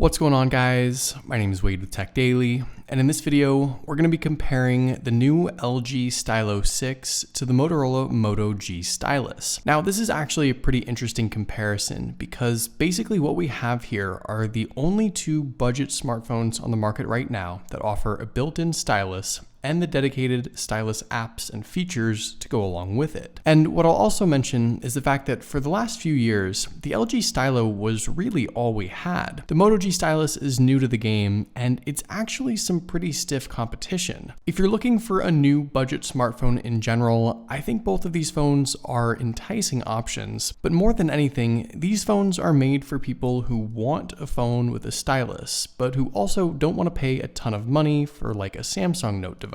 What's going on, guys? My name is Wade with Tech Daily, and in this video, we're going to be comparing the new LG Stylo 6 to the Motorola Moto G Stylus. Now, this is actually a pretty interesting comparison because basically what we have here are the only two budget smartphones on the market right now that offer a built-in stylus and the dedicated stylus apps and features to go along with it. And what I'll also mention is the fact that for the last few years, the LG Stylo was really all we had. The Moto G Stylus is new to the game, and it's actually some pretty stiff competition. If you're looking for a new budget smartphone in general, I think both of these phones are enticing options, but more than anything, these phones are made for people who want a phone with a stylus, but who also don't want to pay a ton of money for like a Samsung Note device.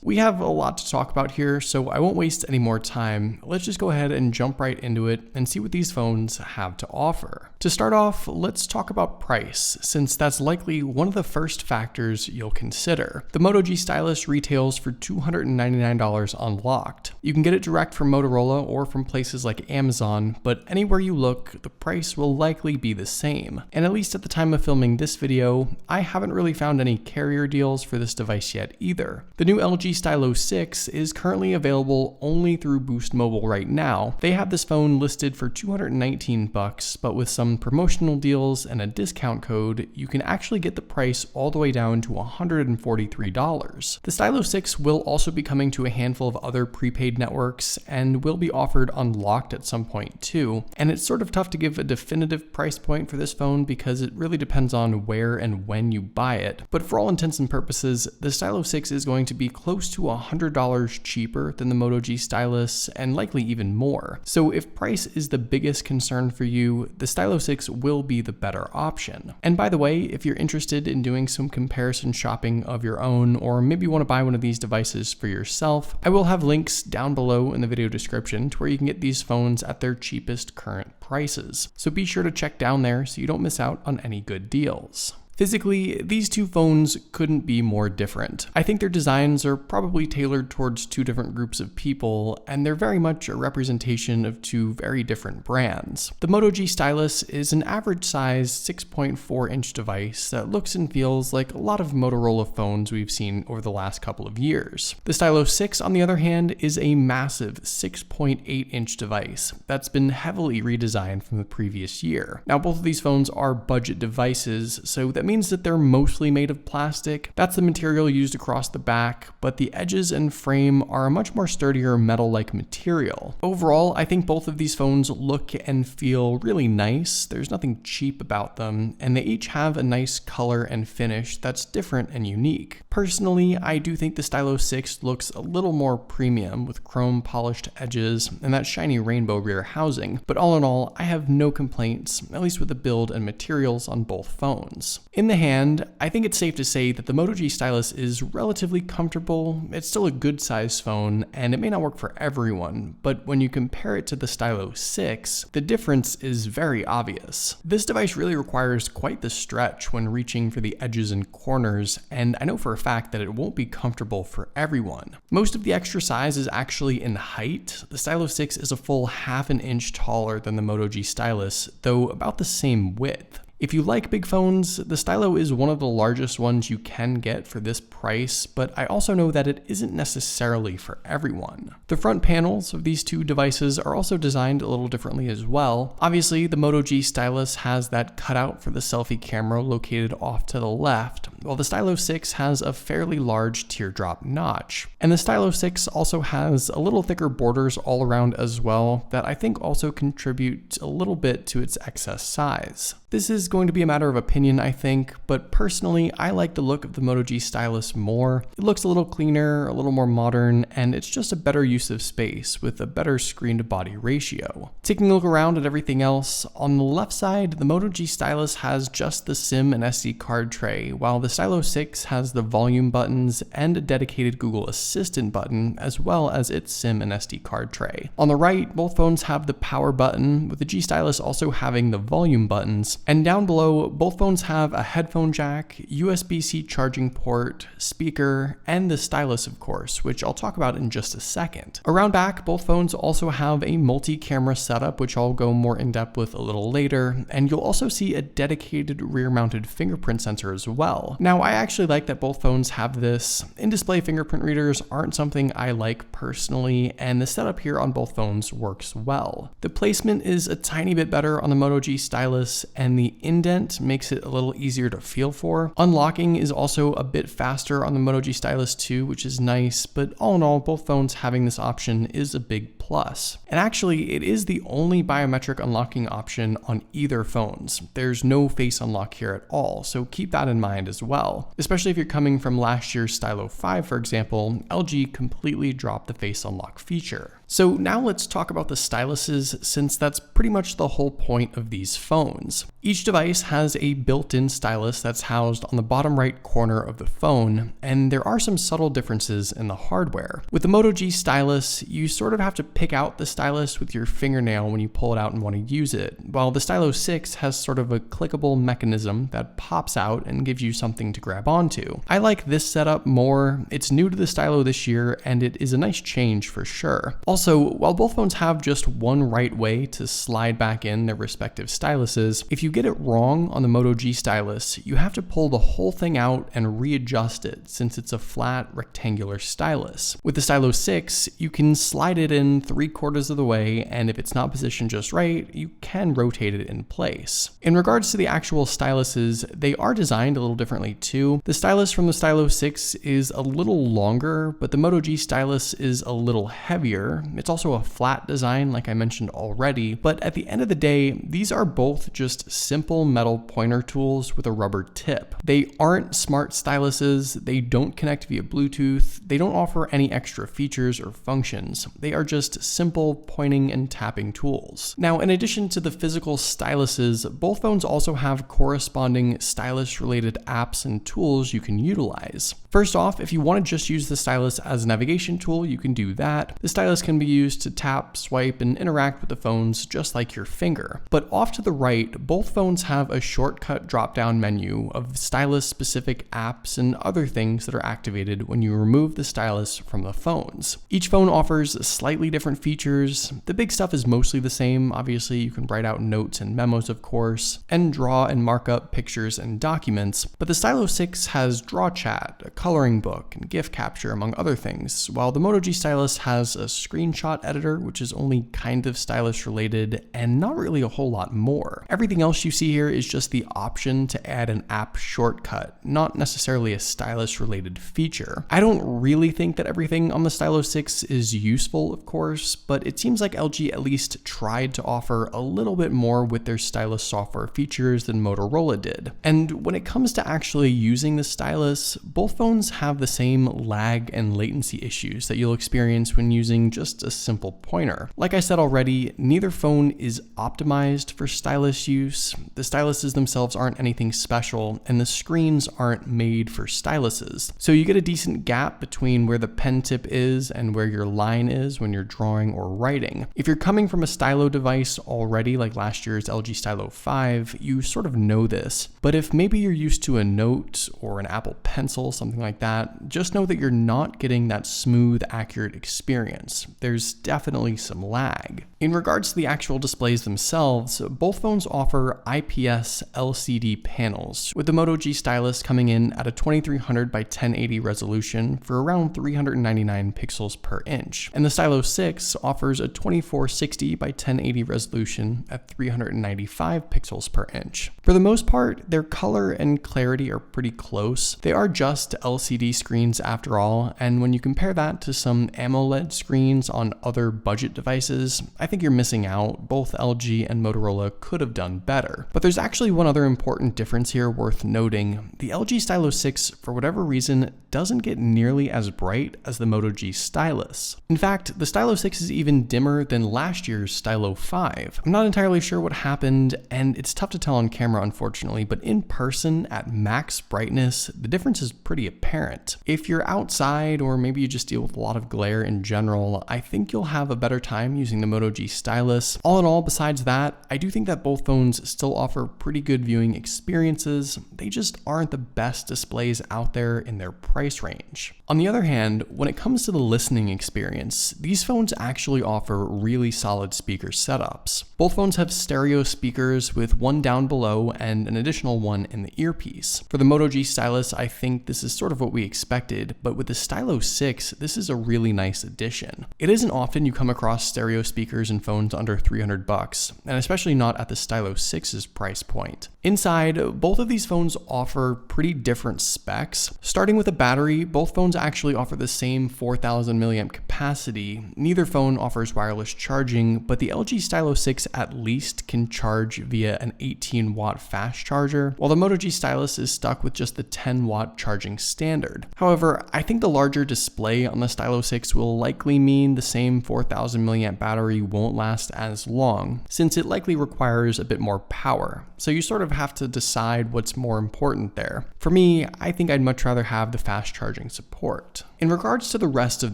We have a lot to talk about here, so I won't waste any more time. Let's just go ahead and jump right into it and see what these phones have to offer. To start off, let's talk about price, since that's likely one of the first factors you'll consider. The Moto G Stylus retails for $299 unlocked. You can get it direct from Motorola or from places like Amazon, but anywhere you look, the price will likely be the same. And at least at the time of filming this video, I haven't really found any carrier deals for this device yet either. The new LG Stylo 6 is currently available only through Boost Mobile right now. They have this phone listed for $219, but with some promotional deals and a discount code, you can actually get the price all the way down to $143. The Stylo 6 will also be coming to a handful of other prepaid networks and will be offered unlocked at some point too. And it's sort of tough to give a definitive price point for this phone because it really depends on where and when you buy it. But for all intents and purposes, the Stylo 6 is going to be close to $100 cheaper than the Moto G Stylus and likely even more. So if price is the biggest concern for you, the Stylo 6 will be the better option. And by the way, if you're interested in doing some comparison shopping of your own, or maybe you want to buy one of these devices for yourself, I will have links down below in the video description to where you can get these phones at their cheapest current prices. So be sure to check down there so you don't miss out on any good deals. Physically, these two phones couldn't be more different. I think their designs are probably tailored towards two different groups of people, and they're very much a representation of two very different brands. The Moto G Stylus is an average size 6.4-inch device that looks and feels like a lot of Motorola phones we've seen over the last couple of years. The Stylo 6, on the other hand, is a massive 6.8-inch device that's been heavily redesigned from the previous year. Now, both of these phones are budget devices, so that means that they're mostly made of plastic. That's the material used across the back, but the edges and frame are a much more sturdier metal-like material. Overall, I think both of these phones look and feel really nice. There's nothing cheap about them, and they each have a nice color and finish that's different and unique. Personally, I do think the Stylo 6 looks a little more premium with chrome polished edges and that shiny rainbow rear housing, but all in all, I have no complaints, at least with the build and materials on both phones. In the hand, I think it's safe to say that the Moto G Stylus is relatively comfortable. It's still a good size phone, and it may not work for everyone, but when you compare it to the Stylo 6, the difference is very obvious. This device really requires quite the stretch when reaching for the edges and corners, and I know for a fact that it won't be comfortable for everyone. Most of the extra size is actually in height. The Stylo 6 is a full half an inch taller than the Moto G Stylus, though about the same width. If you like big phones, the Stylo is one of the largest ones you can get for this price, but I also know that it isn't necessarily for everyone. The front panels of these two devices are also designed a little differently as well. Obviously, the Moto G Stylus has that cutout for the selfie camera located off to the left, while the Stylo 6 has a fairly large teardrop notch. And the Stylo 6 also has a little thicker borders all around as well that I think also contribute a little bit to its excess size. This is going to be a matter of opinion, I think, but personally, I like the look of the Moto G Stylus more. It looks a little cleaner, a little more modern, and it's just a better use of space with a better screen-to-body ratio. Taking a look around at everything else, on the left side, the Moto G Stylus has just the SIM and SD card tray, while the Stylo 6 has the volume buttons and a dedicated Google Assistant button, as well as its SIM and SD card tray. On the right, both phones have the power button, with the G Stylus also having the volume buttons, and down below, both phones have a headphone jack, USB-C charging port, speaker, and the stylus, of course, which I'll talk about in just a second. Around back, both phones also have a multi-camera setup, which I'll go more in depth with a little later, and you'll also see a dedicated rear-mounted fingerprint sensor as well. Now, I actually like that both phones have this. In-display fingerprint readers aren't something I like personally, and the setup here on both phones works well. The placement is a tiny bit better on the Moto G Stylus, and the indent makes it a little easier to feel for. Unlocking is also a bit faster on the Moto G Stylus too, which is nice, but all in all, both phones having this option is a big plus. And actually, it is the only biometric unlocking option on either phones. There's no face unlock here at all, so keep that in mind as well. Especially if you're coming from last year's Stylo 5, for example, LG completely dropped the face unlock feature. So now let's talk about the styluses, since that's pretty much the whole point of these phones. Each device has a built-in stylus that's housed on the bottom right corner of the phone, and there are some subtle differences in the hardware. With the Moto G Stylus, you sort of have to pick out the stylus with your fingernail when you pull it out and want to use it, while the Stylo 6 has sort of a clickable mechanism that pops out and gives you something to grab onto. I like this setup more. It's new to the Stylo this year, and it is a nice change for sure. Also, while both phones have just one right way to slide back in their respective styluses, if you get it wrong on the Moto G Stylus, you have to pull the whole thing out and readjust it, since it's a flat rectangular stylus. With the Stylo 6, you can slide it in 3/4 of the way, and if it's not positioned just right, you can rotate it in place. In regards to the actual styluses, they are designed a little differently too. The stylus from the Stylo 6 is a little longer, but the Moto G Stylus is a little heavier. It's also a flat design, like I mentioned already, but at the end of the day, these are both just simple metal pointer tools with a rubber tip. They aren't smart styluses, they don't connect via Bluetooth, they don't offer any extra features or functions. They are just simple pointing and tapping tools. Now, in addition to the physical styluses, both phones also have corresponding stylus-related apps and tools you can utilize. First off, if you want to just use the stylus as a navigation tool, you can do that. The stylus can be used to tap, swipe, and interact with the phones just like your finger. But off to the right, both phones have a shortcut drop-down menu of stylus-specific apps and other things that are activated when you remove the stylus from the phones. Each phone offers slightly different features. The big stuff is mostly the same. Obviously, you can write out notes and memos, of course, and draw and mark up pictures and documents. But the Stylo 6 has Draw Chat, a coloring book, and GIF capture, among other things, while the Moto G Stylus has a screenshot editor, which is only kind of stylus related and not really a whole lot more. Everything else you see here is just the option to add an app shortcut, not necessarily a stylus related feature. I don't really think that everything on the Stylo 6 is useful, of course, but it seems like LG at least tried to offer a little bit more with their stylus software features than Motorola did. And when it comes to actually using the stylus, both phones have the same lag and latency issues that you'll experience when using just a simple pointer. Like I said already, neither phone is optimized for stylus use. The styluses themselves aren't anything special, and the screens aren't made for styluses. So you get a decent gap between where the pen tip is and where your line is when you're drawing or writing. If you're coming from a stylo device already, like last year's LG Stylo 5, you sort of know this. But if maybe you're used to a Note or an Apple Pencil, something like that, just know that you're not getting that smooth, accurate experience. There's definitely some lag. In regards to the actual displays themselves, both phones offer IPS LCD panels, with the Moto G Stylus coming in at a 2300 by 1080 resolution for around 399 pixels per inch, and the Stylo 6 offers a 2460 by 1080 resolution at 395 pixels per inch. For the most part, their color and clarity are pretty close. They are just LCD screens after all, and when you compare that to some AMOLED screens on other budget devices, I think you're missing out. Both LG and Motorola could have done better. But there's actually one other important difference here worth noting. The LG Stylo 6, for whatever reason, doesn't get nearly as bright as the Moto G Stylus. In fact, the Stylo 6 is even dimmer than last year's Stylo 5. I'm not entirely sure what happened, and it's tough to tell on camera unfortunately, but in person at max brightness, the difference is pretty apparent. If you're outside or maybe you just deal with a lot of glare in general, I think you'll have a better time using the Moto G Stylus. All in all, besides that, I do think that both phones still offer pretty good viewing experiences. They just aren't the best displays out there in their price range. On the other hand, when it comes to the listening experience, these phones actually offer really solid speaker setups. Both phones have stereo speakers with one down below and an additional one in the earpiece. For the Moto G Stylus, I think this is sort of what we expected, but with the Stylo 6, this is a really nice addition. It isn't often you come across stereo speakers in phones under $300, and especially not at the Stylo 6's price point. Inside, both of these phones offer pretty different specs. Starting with a battery, both phones actually offer the same 4,000 milliamp capacity. Neither phone offers wireless charging, but the LG Stylo 6 at least can charge via an 18-watt fast charger, while the Moto G Stylus is stuck with just the 10-watt charging standard. However, I think the larger display on the Stylo 6 will likely mean the same 4,000 milliamp battery won't last as long, since it likely requires a bit more power. So you sort of have to decide what's more important there. For me, I think I'd much rather have the fast charging support. In regards to the rest of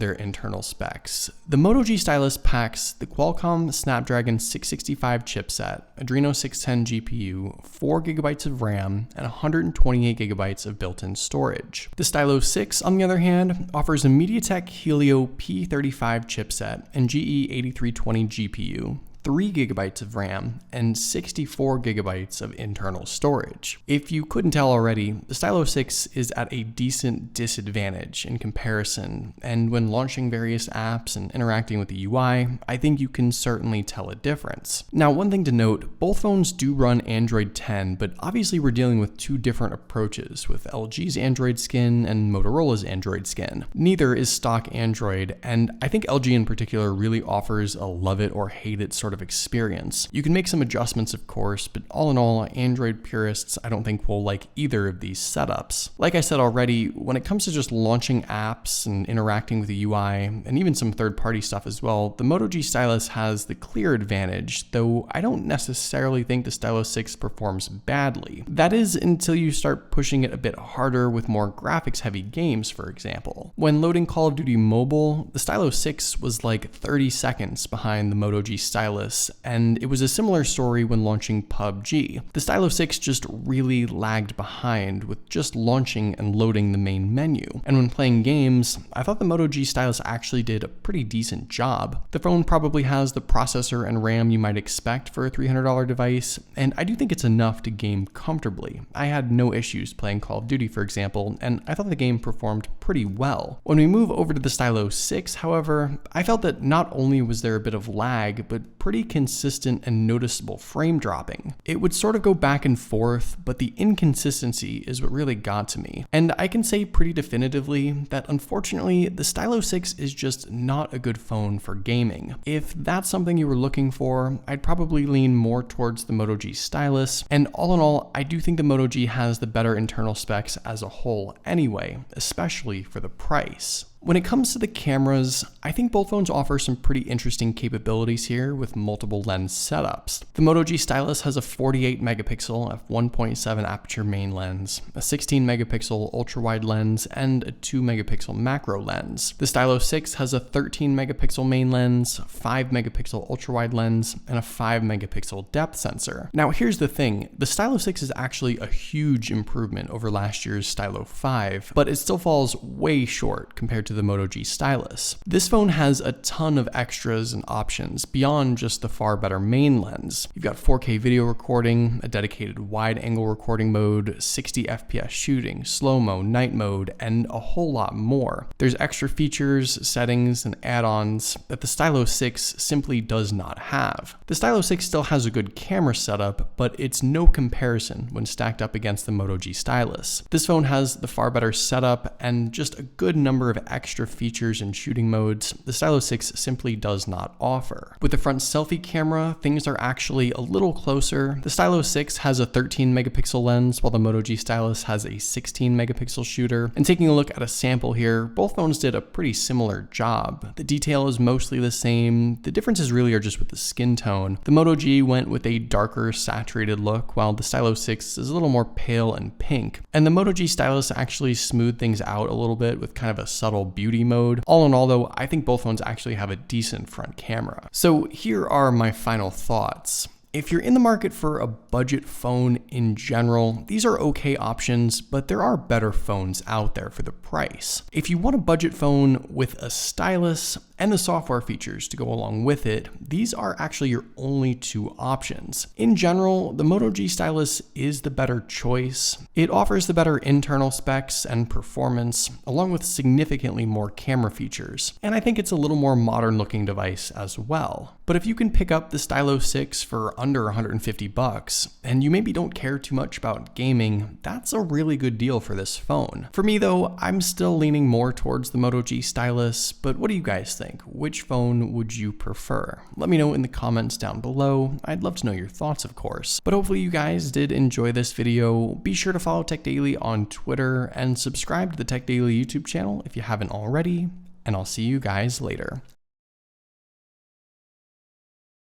their internal specs, the Moto G Stylus packs the Qualcomm Snapdragon 665 chipset, Adreno 610 GPU, 4GB of RAM, and 128GB of built-in storage. The Stylo 6, on the other hand, offers a MediaTek Helio P35 chipset and GE 8320 GPU, 3GB of RAM, and 64GB of internal storage. If you couldn't tell already, the Stylo 6 is at a decent disadvantage in comparison, and when launching various apps and interacting with the UI, I think you can certainly tell a difference. Now, one thing to note, both phones do run Android 10, but obviously we're dealing with two different approaches, with LG's Android skin and Motorola's Android skin. Neither is stock Android, and I think LG in particular really offers a love it or hate it sort of experience. You can make some adjustments, of course, but all in all, Android purists I don't think will like either of these setups. Like I said already, when it comes to just launching apps and interacting with the UI, and even some third-party stuff as well, the Moto G Stylus has the clear advantage, though I don't necessarily think the Stylo 6 performs badly. That is until you start pushing it a bit harder with more graphics-heavy games, for example. When loading Call of Duty Mobile, the Stylo 6 was like 30 seconds behind the Moto G Stylus, and it was a similar story when launching PUBG. The Stylo 6 just really lagged behind with just launching and loading the main menu. And when playing games, I thought the Moto G Stylus actually did a pretty decent job. The phone probably has the processor and RAM you might expect for a $300 device, and I do think it's enough to game comfortably. I had no issues playing Call of Duty, for example, and I thought the game performed pretty well. When we move over to the Stylo 6, however, I felt that not only was there a bit of lag, but pretty consistent and noticeable frame dropping. It would sort of go back and forth, but the inconsistency is what really got to me. And I can say pretty definitively that unfortunately, the Stylo 6 is just not a good phone for gaming. If that's something you were looking for, I'd probably lean more towards the Moto G Stylus, and all in all, I do think the Moto G has the better internal specs as a whole anyway, especially for the price. When it comes to the cameras, I think both phones offer some pretty interesting capabilities here with multiple lens setups. The Moto G Stylus has a 48 megapixel f1.7 aperture main lens, a 16 megapixel ultra-wide lens, and a 2 megapixel macro lens. The Stylo 6 has a 13 megapixel main lens, 5 megapixel ultra-wide lens, and a 5 megapixel depth sensor. Now here's the thing, the Stylo 6 is actually a huge improvement over last year's Stylo 5, but it still falls way short compared to the Moto G Stylus. This phone has a ton of extras and options beyond just the far better main lens. You've got 4K video recording, a dedicated wide angle recording mode, 60 FPS shooting, slow-mo, night mode, and a whole lot more. There's extra features, settings, and add-ons that the Stylo 6 simply does not have. The Stylo 6 still has a good camera setup, but it's no comparison when stacked up against the Moto G Stylus. This phone has the far better setup and just a good number of extra features and shooting modes the Stylo 6 simply does not offer. With the front selfie camera, things are actually a little closer. The Stylo 6 has a 13 megapixel lens, while the Moto G Stylus has a 16 megapixel shooter. And taking a look at a sample here, both phones did a pretty similar job. The detail is mostly the same. The differences really are just with the skin tone. The Moto G went with a darker saturated look, while the Stylo 6 is a little more pale and pink. And the Moto G Stylus actually smoothed things out a little bit with kind of a subtle beauty mode. All in all though, I think both phones actually have a decent front camera. So here are my final thoughts. If you're in the market for a budget phone in general, these are okay options, but there are better phones out there for the price. If you want a budget phone with a stylus and the software features to go along with it, these are actually your only two options. In general, the Moto G Stylus is the better choice. It offers the better internal specs and performance, along with significantly more camera features. And I think it's a little more modern looking device as well. But if you can pick up the Stylo 6 for under 150 bucks, and you maybe don't care too much about gaming, that's a really good deal for this phone. For me though, I'm still leaning more towards the Moto G Stylus, but what do you guys think? Which phone would you prefer? Let me know in the comments down below. I'd love to know your thoughts, of course. But hopefully you guys did enjoy this video. Be sure to follow Tech Daily on Twitter and subscribe to the Tech Daily YouTube channel if you haven't already, and I'll see you guys later.